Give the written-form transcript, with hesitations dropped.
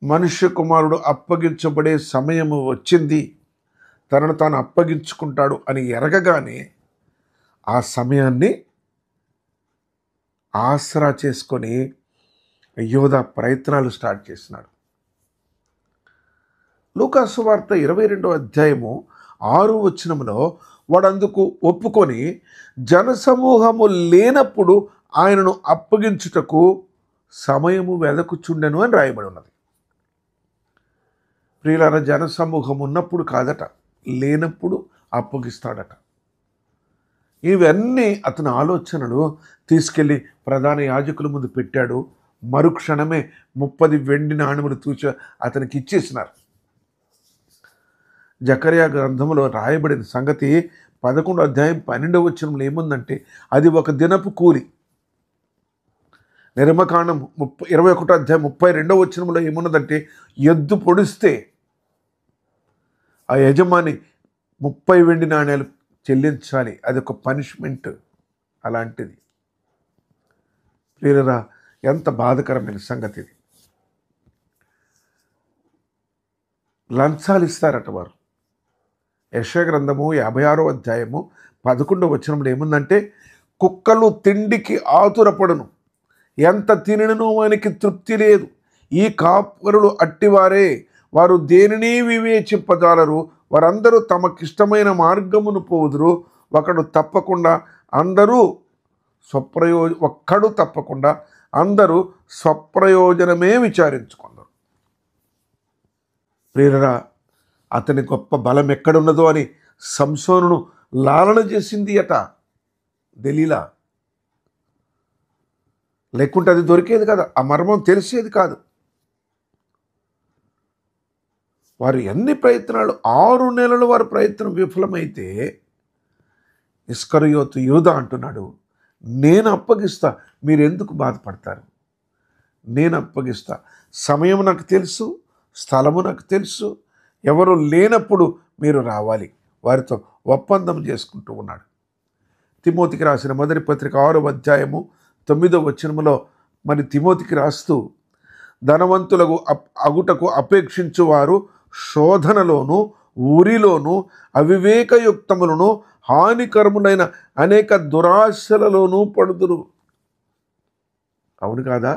మనుష్య కుమారుడు అప్పగించబడే సమయము వచ్చింది, తనను తాను అప్పగించుకుంటాడు అని ఎరగగానే ఆ సమయాన్ని ఆసరా చేసుకొని యోధా ప్రయత్నాలు స్టార్ట్ చేసినాడు. లూకాసు సువార్త 22వ అధ్యాయము 6వ వచనంలో వాడందుకు ఒప్పుకొని జనసమూహము లేనప్పుడు ఆయనను అప్పగించుటకు సమయము వెదకుచుండెను అని రాయబడి ఉన్నది. ప్రియులారా, జనసమూహం ఉన్నప్పుడు కాదట, లేనప్పుడు అప్పగిస్తాడట. ఇవన్నీ అతని ఆలోచనలు తీసుకెళ్ళి ప్రధాన యాజకుల ముందు పెట్టాడు. మరుక్షణమే 30 వెండి నాణెములు తూచి అతనికి ఇచ్చేసినారు. జకర్యా గ్రంథంలో రాయబడిన సంగతి 11వ అధ్యాయం 12వ వచనంలో ఏముందంటే, అది ఒక దినపు కూలి. నిర్మకాండం 21వ అధ్యాయం 32వ వచనంలో ఏమున్నదంటే, ఎద్దు పొడిస్తే ఆ యజమాని 30 వెండి నాణ్యాలు చెల్లించాలి. అది ఒక పనిష్మెంట్. అలాంటిది ప్రియరా, ఎంత బాధకరమైన సంగతి ఇది. లంచాలు ఇస్తారట వారు. యెషయా గ్రంథము 56వ అధ్యాయము 11వ వచనంలో ఏముందంటే, కుక్కలు తిండికి ఆతురపడును, ఎంత తినను వానికి తృప్తి లేదు. ఈ కాపరులు అట్టివారే, వారు దేనిని వివేచింపజాలరు. వారందరూ తమకిష్టమైన మార్గమును పోదురు. ఒక్కడు తప్పకుండా అందరూ స్వప్రయోజనమే విచారించుకుందరు. ప్రియరా, అతని గొప్ప బలం ఎక్కడున్నదో అని సంసోనును లాలన చేసింది అట దెలీలా. లేకుంటే అది దొరికేది కాదు, ఆ మర్మం తెలిసేది కాదు. వారు ఎన్ని ప్రయత్నాలు, 6 నెలలు వారి ప్రయత్నం విఫలమైతే ఇస్కరియోతు యూదా అంటున్నాడు, నేను అప్పగిస్తా, మీరెందుకు బాధపడతారు, నేను అప్పగిస్తా. సమయం నాకు తెలుసు, స్థలము నాకు తెలుసు, ఎవరు లేనప్పుడు మీరు రావాలి. వారితో ఒప్పందం చేసుకుంటూ ఉన్నాడు. తిమోతికి రాసిన మొదటి పత్రిక 6వ అధ్యాయము 9వ వచనములో మరి తిమోతికి రాస్తూ, ధనవంతులకు అగుటకు అపేక్షించువారు శోధనలోను ఊరిలోను అవివేకయుక్తములను హానికరములైన అనేక దురాశలలోనూ పడుదురు. అవును కాదా?